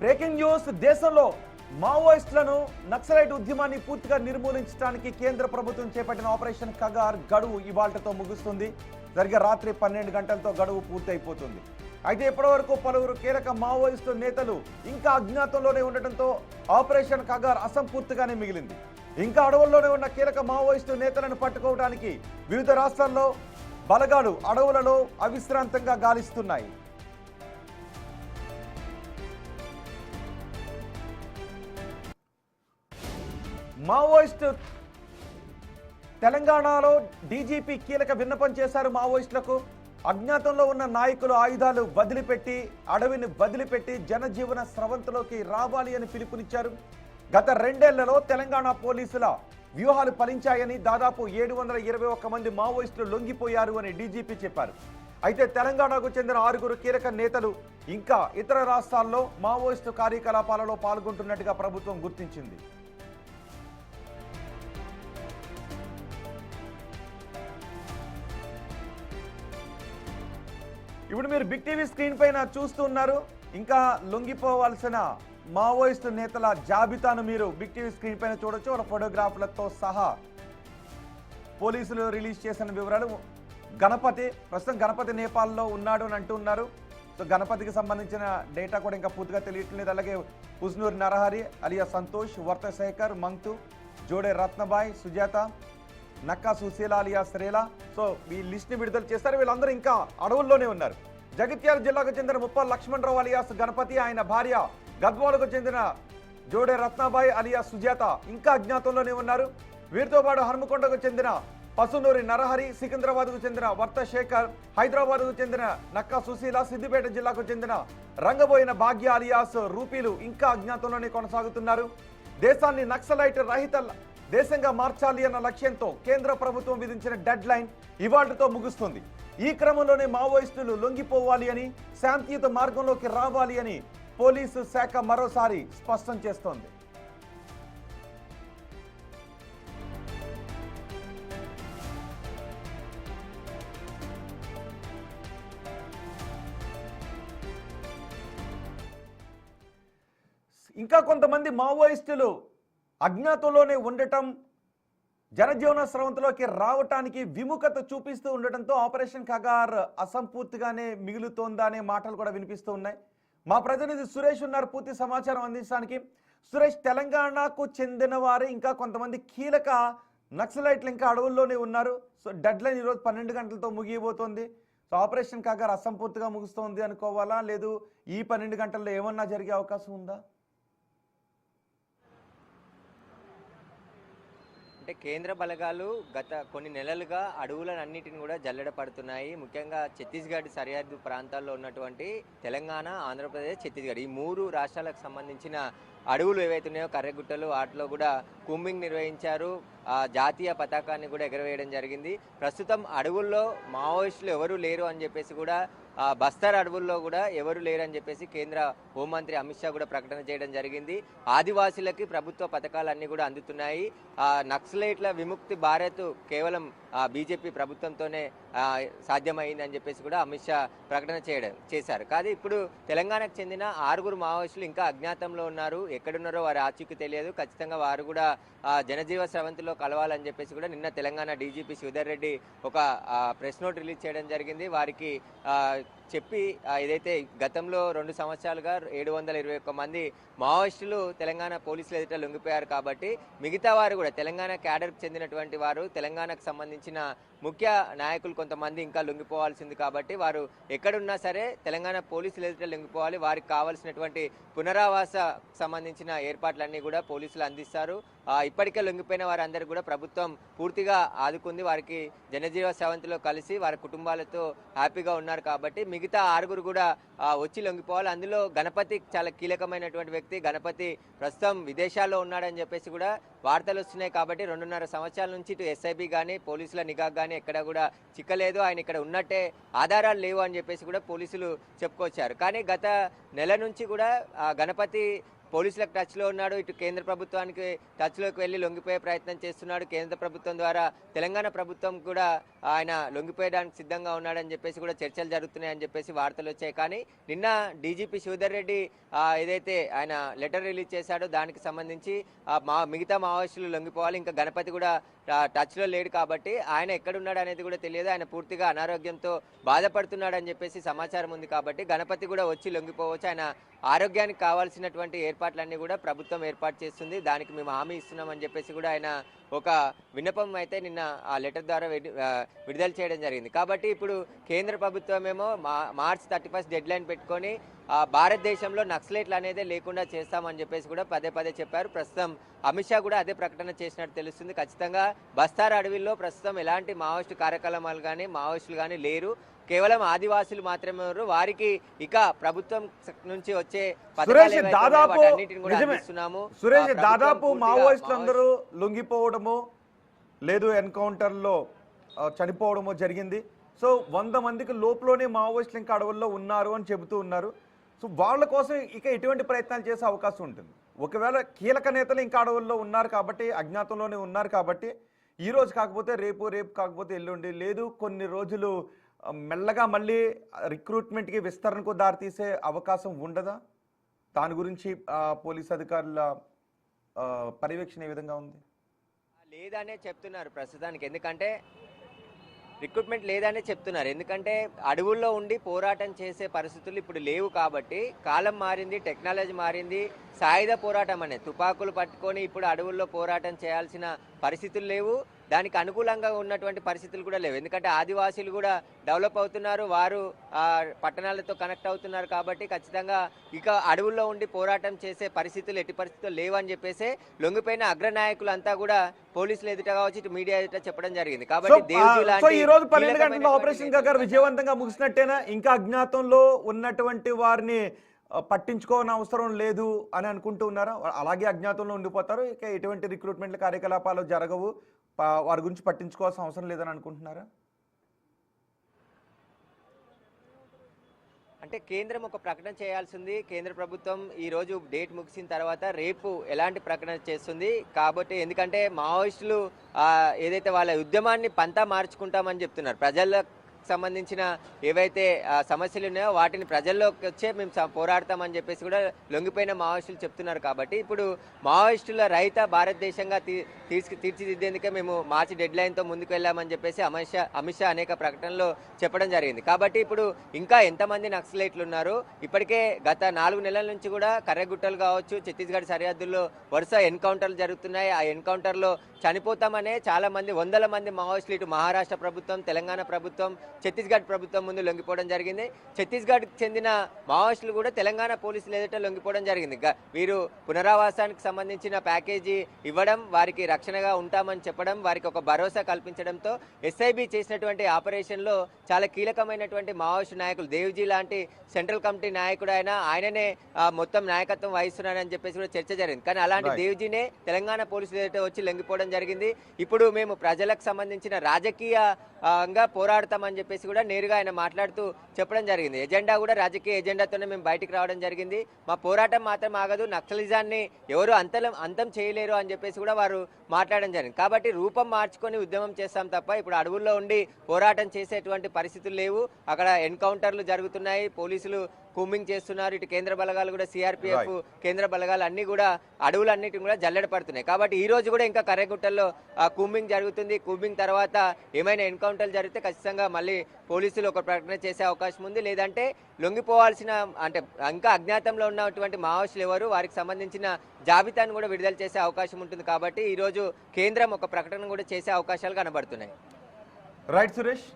Breaking news. దేశంలో మావోయిస్టులను నక్సలైట్ ఉద్యమాన్ని పూర్తిగా నిర్మూలించడానికి కేంద్ర ప్రభుత్వం చేపట్టిన ఆపరేషన్ కగార్ గడువు ఇవాళ్లతో ముగుస్తుంది. సరిగ్గా రాత్రి 12 గంటలతో గడువు పూర్తయిపోతుంది. అయితే ఇప్పటివరకు పలువురు కీలక మావోయిస్టు నేతలు ఇంకా అజ్ఞాతంలోనే ఉండటంతో ఆపరేషన్ కగార్ అసంపూర్తిగానే మిగిలింది. ఇంకా అడవుల్లోనే ఉన్న కీలక మావోయిస్టు నేతలను పట్టుకోవడానికి వివిధ రాష్ట్రాల్లో బలగాలు అడవులలో అవిశ్రాంతంగా గాలిస్తున్నాయి. మావోయిస్టు తెలంగాణలో డీజీపీ కీలక విన్నపం చేశారు. మావోయిస్టులకు అజ్ఞాతంలో ఉన్న నాయకులు ఆయుధాలు వదిలిపెట్టి అడవిని వదిలిపెట్టి జనజీవన స్రవంతిలోకి రావాలి అని పిలుపునిచ్చారు. గత 2 ఏళ్లలో తెలంగాణ పోలీసుల వ్యూహాలు ఫలించాయని, దాదాపు 721 మంది మావోయిస్టులు లొంగిపోయారు అని డీజీపీ చెప్పారు. అయితే తెలంగాణకు చెందిన 6 కీలక నేతలు ఇంకా ఇతర రాష్ట్రాల్లో మావోయిస్టు కార్యకలాపాలలో పాల్గొంటున్నట్టుగా ప్రభుత్వం గుర్తించింది. ఇప్పుడు మీరు బిగ్ టీవీ స్క్రీన్ పైన చూస్తూ ఉన్నారు. ఇంకా లొంగిపోవాల్సిన మావోయిస్టు నేతల జాబితాను మీరు బిగ్ టీవీ స్క్రీన్ పైన చూడొచ్చు. వాళ్ళ ఫోటోగ్రాఫ్లతో సహా పోలీసులు రిలీజ్ చేసిన వివరాలు. ప్రస్తుతం గణపతి నేపాల్లో ఉన్నాడు అని అంటున్నారు. సో గణపతికి సంబంధించిన డేటా కూడా ఇంకా పూర్తిగా తెలియట్లేదు. అలాగే ఉజ్నూర్ నరహరి అలియా సంతోష్, వర్తశేఖర్, మంగ్తు, జోడే రత్నబాయ్, సుజాత, నక్కా సుశీల అలియా శ్రేలా. సో ఈ లిస్ట్ని విడుదల చేస్తారు. వీళ్ళందరూ ఇంకా అడవుల్లోనే ఉన్నారు. జగిత్యాల జిల్లాకు చెందిన ముప్ప లక్ష్మణరావు అలియాస్ గణపతి, ఆయన భార్య గద్వాలకు చెందిన జోడే రత్నాబాయ్ అలియా సుజాత ఇంకా అజ్ఞాతంలోనే ఉన్నారు. వీరితో పాటు హనుమకొండకు చెందిన పసునూరి నరహరి, సికింద్రాబాద్కు చెందిన వర్తశేఖర్, హైదరాబాద్కు చెందిన నక్కా సుశీల, సిద్దిపేట జిల్లాకు చెందిన రంగబోయిన భాగ్య అలియాస్ రూపీలు ఇంకా అజ్ఞాతంలోనే కొనసాగుతున్నారు. దేశాన్ని నక్సలైట్ రహిత దేశంగా మార్చాలి అన్న లక్ష్యంతో కేంద్ర ప్రభుత్వం విధించిన డెడ్ లైన్ ఇవాళ్లతో ముగుస్తుంది. ఈ క్రమంలోనే మావోయిస్టులు లొంగిపోవాలి అని, శాంతియుత మార్గంలోకి రావాలి అని పోలీసు శాఖ మరోసారి స్పష్టం చేస్తోంది. ఇంకా కొంతమంది మావోయిస్టులు అజ్ఞాతంలోనే ఉండటం, జనజీవన స్రవంతిలోకి రావటానికి విముఖత చూపిస్తూ ఉండటంతో ఆపరేషన్ కగార్ అసంపూర్తిగానే మిగులుతోందా అనే మాటలు కూడా వినిపిస్తూ ఉన్నాయి. మా ప్రతినిధి సురేష్ ఉన్నారు పూర్తి సమాచారం అందించడానికి. సురేష్, తెలంగాణకు చెందిన వారు ఇంకా కొంతమంది కీలక నక్సలైట్లు ఇంకా అడవుల్లోనే ఉన్నారు. సో డెడ్ లైన్ ఈరోజు 12 గంటలతో ముగియబోతోంది. సో ఆపరేషన్ కగార్ అసంపూర్తిగా ముగుస్తోంది అనుకోవాలా, లేదు ఈ 12 గంటల్లో ఏమన్నా జరిగే అవకాశం ఉందా? అంటే కేంద్ర బలగాలు గత కొన్ని నెలలుగా అడవులన్నిటిని కూడా జల్లెడ పడుతున్నాయి. ముఖ్యంగా ఛత్తీస్గఢ్ సరిహద్దు ప్రాంతాల్లో ఉన్నటువంటి తెలంగాణ, ఆంధ్రప్రదేశ్, ఛత్తీస్గఢ్ ఈ 3 రాష్ట్రాలకు సంబంధించిన అడవులు ఏవైతే ఉన్నాయో కర్రెగుట్టలు, వాటిలో కూడా కూంబింగ్ నిర్వహించారు. జాతీయ పతాకాన్ని కూడా ఎగరవేయడం జరిగింది. ప్రస్తుతం అడవుల్లో మావోయిస్టులు ఎవరూ లేరు అని చెప్పేసి కూడా బస్తర్ అడవుల్లో కూడా ఎవరు లేరని చెప్పేసి కేంద్ర హోంమంత్రి అమిత్ షా కూడా ప్రకటన చేయడం జరిగింది. ఆదివాసీలకి ప్రభుత్వ పథకాలన్నీ కూడా అందుతున్నాయి. నక్సలైట్ల విముక్తి భారత్ కేవలం బీజేపీ ప్రభుత్వంతోనే సాధ్యమైంది అని చెప్పేసి కూడా అమిత్ షా ప్రకటన చేశారు. కానీ ఇప్పుడు తెలంగాణకు చెందిన 6 మావోయిస్టులు ఇంకా అజ్ఞాతంలో ఉన్నారు. ఎక్కడున్నారో వారి ఆచూకీ తెలియదు. ఖచ్చితంగా వారు కూడా జనజీవ స్రవంతిలో కలవాలని చెప్పేసి కూడా నిన్న తెలంగాణ డీజీపీ శ్రీధర్ రెడ్డి ఒక ప్రెస్ నోట్ రిలీజ్ చేయడం జరిగింది. వారికి చెప్పి ఏదైతే గతంలో 2 సంవత్సరాలుగా 721 మంది మావోయిస్టులు తెలంగాణ పోలీసులు ఎదుట లొంగిపోయారు కాబట్టి మిగతా వారు కూడా తెలంగాణ క్యాడర్కు చెందినటువంటి వారు, తెలంగాణకు సంబంధించిన ముఖ్య నాయకులు కొంతమంది ఇంకా లొంగిపోవాల్సింది కాబట్టి వారు ఎక్కడున్నా సరే తెలంగాణ పోలీసులు ఎదుట లొంగిపోవాలి. వారికి కావాల్సినటువంటి పునరావాస సంబంధించిన ఏర్పాట్లన్నీ కూడా పోలీసులు అందిస్తారు. ఇప్పటికే లొంగిపోయిన వారందరూ కూడా ప్రభుత్వం పూర్తిగా ఆదుకుంది. వారికి జనజీవ స్రవంతిలో కలిసి వారి కుటుంబాలతో హ్యాపీగా ఉన్నారు కాబట్టి మిగతా 6 కూడా వచ్చి లొంగిపోవాలి. అందులో గణపతి చాలా కీలకమైనటువంటి వ్యక్తి. గణపతి ప్రస్తుతం విదేశాల్లో ఉన్నాడని చెప్పేసి కూడా వార్తలు వస్తున్నాయి కాబట్టి 2.5 సంవత్సరాల నుంచి ఇటు ఎస్ఐబి కానీ పోలీసుల నిఘా కానీ ఎక్కడ కూడా చిక్కలేదు. ఆయన ఇక్కడ ఉన్నట్టే ఆధారాలు లేవు అని చెప్పేసి కూడా పోలీసులు చెప్పుకొచ్చారు. కానీ గత నెల నుంచి కూడా గణపతి పోలీసులకు టచ్లో ఉన్నాడు, ఇటు కేంద్ర ప్రభుత్వానికి టచ్లోకి వెళ్ళి లొంగిపోయే ప్రయత్నం చేస్తున్నాడు. కేంద్ర ప్రభుత్వం ద్వారా తెలంగాణ ప్రభుత్వం కూడా ఆయన లొంగిపోయడానికి సిద్ధంగా ఉన్నాడని చెప్పేసి కూడా చర్చలు జరుగుతున్నాయని చెప్పేసి వార్తలు వచ్చాయి. కానీ నిన్న డీజీపీ శివధర్ రెడ్డి ఏదైతే ఆయన లెటర్ రిలీజ్ చేశాడో దానికి సంబంధించి మిగతా మావోయిస్టులు లొంగిపోవాలి, ఇంకా గణపతి కూడా టచ్లో లేడు కాబట్టి ఆయన ఎక్కడున్నాడు అనేది కూడా తెలియదు, ఆయన పూర్తిగా అనారోగ్యంతో బాధపడుతున్నాడు అని చెప్పేసి సమాచారం ఉంది. కాబట్టి గణపతి కూడా వచ్చి లొంగిపోవచ్చు, ఆయన ఆరోగ్యానికి కావాల్సినటువంటి ఏర్పాట్లన్నీ కూడా ప్రభుత్వం ఏర్పాటు చేస్తుంది, దానికి మేము హామీ ఇస్తున్నామని చెప్పేసి కూడా ఆయన ఒక విన్నపం అయితే నిన్న ఆ లెటర్ ద్వారా విడుదల చేయడం జరిగింది. కాబట్టి ఇప్పుడు కేంద్ర ప్రభుత్వం ఏమో మార్చ్ 31 డెడ్ లైన్ పెట్టుకొని భారతదేశంలో నక్సలైట్లు అనేది లేకుండా చేస్తామని చెప్పేసి కూడా పదే పదే చెప్పారు. ప్రస్తుతం అమిత్ షా కూడా అదే ప్రకటన చేసినట్టు తెలుస్తుంది. ఖచ్చితంగా బస్తార్ అడవిలో ప్రస్తుతం ఎలాంటి మావోయిస్టు కార్యకలాపాలు కానీ మావోయిస్టులు కానీ లేరు, కేవలం ఆదివాసులు మాత్రమే ఉన్నారు. వారికి ఇక ప్రభుత్వం నుంచి వచ్చే దాదాపు మావోయిస్టులందరూ లొంగిపోవడము లేదు ఎన్కౌంటర్లో చనిపోవడము జరిగింది. సో 100 మందికి లోపులోనే మావోయిస్టులు ఇంకా అడవుల్లో ఉన్నారు అని చెబుతూ ఉన్నారు. సో వాళ్ళ కోసం ఇక ఎటువంటి ప్రయత్నాలు చేసే అవకాశం ఉంటుంది? ఒకవేళ కీలక నేతలు ఇంకా అడవుల్లో ఉన్నారు కాబట్టి, అజ్ఞాతంలోనే ఉన్నారు కాబట్టి, ఈ రోజు కాకపోతే రేపు, రేపు కాకపోతే ఎల్లుండి, లేదు కొన్ని రోజులు మెల్లగా మళ్ళీ రిక్రూట్మెంట్కి విస్తరణకు దారితీసే అవకాశం ఉండదా? దాని గురించి పోలీస్ అధికారుల పర్యవేక్షణ ఏ విధంగా ఉంది? లేదనే చెప్తున్నారు ప్రస్తుతానికి, ఎందుకంటే రిక్రూట్మెంట్ లేదనే చెప్తున్నారు. ఎందుకంటే అడవుల్లో ఉండి పోరాటం చేసే పరిస్థితులు ఇప్పుడు లేవు కాబట్టి, కాలం మారింది, టెక్నాలజీ మారింది, సాయుధ పోరాటం అనేది తుపాకులు పట్టుకొని ఇప్పుడు అడవుల్లో పోరాటం చేయాల్సిన పరిస్థితులు లేవు, దానికి అనుకూలంగా ఉన్నటువంటి పరిస్థితులు కూడా లేవు. ఎందుకంటే ఆదివాసీలు కూడా డెవలప్ అవుతున్నారు, వారు పట్టణాలతో కనెక్ట్ అవుతున్నారు కాబట్టి ఖచ్చితంగా ఇక అడవుల్లో ఉండి పోరాటం చేసే పరిస్థితులు ఎట్టి పరిస్థితులు లేవని చెప్పేసి లొంగిపోయిన అగ్రనాయకులు అంతా కూడా పోలీసులు ఎదుట కావచ్చు, ఇటు మీడియా ఎదుట చెప్పడం జరిగింది. కాబట్టి ఈ రోజు 12 గంటల ఆపరేషన్ గగర్ విజయవంతంగా ముగిసినట్టేనా? ఇంకా అజ్ఞాతంలో ఉన్నటువంటి వారిని పట్టించుకోని అవసరం లేదు అని అనుకుంటూ ఉన్నారా? అలాగే అజ్ఞాతంలో ఉండిపోతారు, ఇక ఎటువంటి రిక్రూట్మెంట్ కార్యకలాపాలు జరగవు, వారి గురించి పట్టించుకోవాల్సిన అవసరం లేదని అనుకుంటున్నారా? అంటే కేంద్రం ఒక ప్రకటన చేయాల్సింది. కేంద్ర ప్రభుత్వం ఈ రోజు డేట్ ముగిసిన తర్వాత రేపు ఎలాంటి ప్రకటన చేస్తుంది కాబట్టి, ఎందుకంటే మావోయిస్టులు ఏదైతే వాళ్ళ ఉద్యమాన్ని పంతా మార్చుకుంటామని చెప్తున్నారు, ప్రజల సంబంధించిన ఏవైతే సమస్యలు ఉన్నాయో వాటిని ప్రజల్లోకి వచ్చే మేము పోరాడతామని చెప్పేసి కూడా లొంగిపోయిన మావోయిస్టులు చెప్తున్నారు. కాబట్టి ఇప్పుడు మావోయిస్టుల రహిత భారతదేశంగా తీర్చిదిద్దేందుకే మేము మార్చి డెడ్ లైన్తో ముందుకు వెళ్ళామని చెప్పేసి అమిత్ షా అనేక ప్రకటనలో చెప్పడం జరిగింది. కాబట్టి ఇప్పుడు ఇంకా ఎంతమంది నక్సలైట్లు ఉన్నారు, ఇప్పటికే గత 4 నెలల నుంచి కూడా కర్రెగుట్టలు కావచ్చు, ఛత్తీస్గఢ్ సరిహద్దుల్లో వరుస ఎన్కౌంటర్లు జరుగుతున్నాయి. ఆ ఎన్కౌంటర్లో చనిపోతామనే చాలా మంది, 100ల మంది మావోయిస్టులు ఇటు మహారాష్ట్ర ప్రభుత్వం, తెలంగాణ ప్రభుత్వం, ఛత్తీస్గఢ్ ప్రభుత్వం ముందు లొంగిపోవడం జరిగింది. ఛత్తీస్గఢ్కి చెందిన మావోయిస్టులు కూడా తెలంగాణ పోలీసులు ఎదుట లొంగిపోవడం జరిగింది. వీరు పునరావాసానికి సంబంధించిన ప్యాకేజీ ఇవ్వడం, వారికి రక్షణగా ఉంటామని చెప్పడం, వారికి ఒక భరోసా కల్పించడంతో ఎస్ఐబి చేసినటువంటి ఆపరేషన్లో చాలా కీలకమైనటువంటి మావోయిస్టు నాయకులు, దేవ్జీ లాంటి సెంట్రల్ కమిటీ నాయకుడు ఆయననే మొత్తం నాయకత్వం వహిస్తున్నారని చెప్పేసి కూడా చర్చ జరిగింది. కానీ అలాంటి దేవ్జీనే తెలంగాణ పోలీసులు ఎదుట వచ్చి లొంగిపోవడం జరిగింది. ఇప్పుడు మేము ప్రజలకు సంబంధించిన రాజకీయంగా పోరాడతామని చెప్పేసి కూడా నేరుగా ఆయన మాట్లాడుతూ చెప్పడం జరిగింది. ఎజెండా కూడా రాజకీయ ఎజెండాతోనే మేము బయటికి రావడం జరిగింది, మా పోరాటం మాత్రం ఆగదు, నక్సలిజాన్ని ఎవరు అంతం చేయలేరు అని చెప్పేసి కూడా వారు మాట్లాడడం జరిగింది. కాబట్టి రూపం మార్చుకొని ఉద్యమం చేస్తాం తప్ప ఇప్పుడు అడవుల్లో ఉండి పోరాటం చేసేటువంటి పరిస్థితులు లేవు. అక్కడ ఎన్కౌంటర్లు జరుగుతున్నాయి, పోలీసులు కూంబింగ్ చేస్తున్నారు, ఇటు కేంద్ర బలగాలు కూడా సిఆర్పిఎఫ్ కేంద్ర బలగాలు అన్ని కూడా అడవులన్నిటిని కూడా జల్లెడ పడుతున్నాయి. కాబట్టి ఈ రోజు కూడా ఇంకా కర్రెగుట్టల్లో కూంబింగ్ జరుగుతుంది. కూంబింగ్ తర్వాత ఏమైనా ఎన్కౌంటర్లు జరిగితే ఖచ్చితంగా మళ్ళీ పోలీసులు ఒక ప్రకటన చేసే అవకాశం ఉంది. లేదంటే లొంగిపోవాల్సిన అంటే ఇంకా అజ్ఞాతంలో ఉన్నటువంటి మావోయిస్టులు ఎవరు, వారికి సంబంధించిన జాబితాను కూడా విడుదల చేసే అవకాశం ఉంటుంది. కాబట్టి ఈరోజు కేంద్రం ఒక ప్రకటన కూడా చేసే అవకాశాలు కనబడుతున్నాయి. రైట్ సురేష్.